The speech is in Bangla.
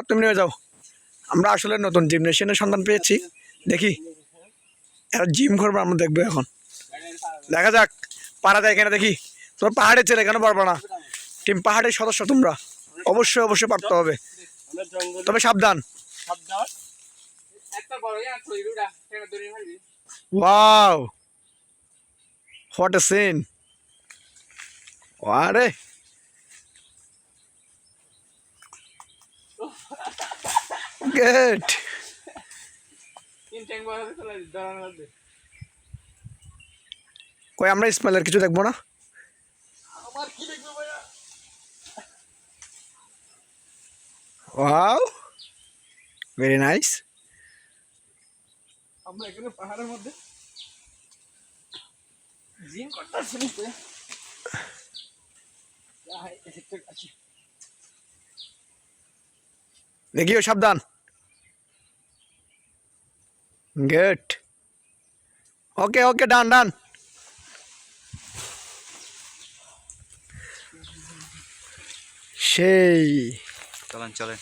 তুমি নেমে যাও। আমরা আসলে নতুন জিমনেশিয়ানের সন্ধান পেয়েছি, দেখি এরা জিম করবো, আমরা দেখবো এখন, দেখা যাক পারা যায় এখানে। দেখি তোমার পাহাড়ের ছেলে কেন পারবো না, টিম পাহাড়ের সদস্য তোমরা, অবশ্যই অবশ্যই পারতে হবে, তবে সাবধান। Wow, what a scene! আরে গুড। কই আমরা ইসমাইলের কিছু দেখবো না? Wow, very nice. আমরা এখানে পাহাড়ের মধ্যে জিম করতেছি। দেখিও সাবধান। Good, okay okay, done done. সেই চলেন চলেন।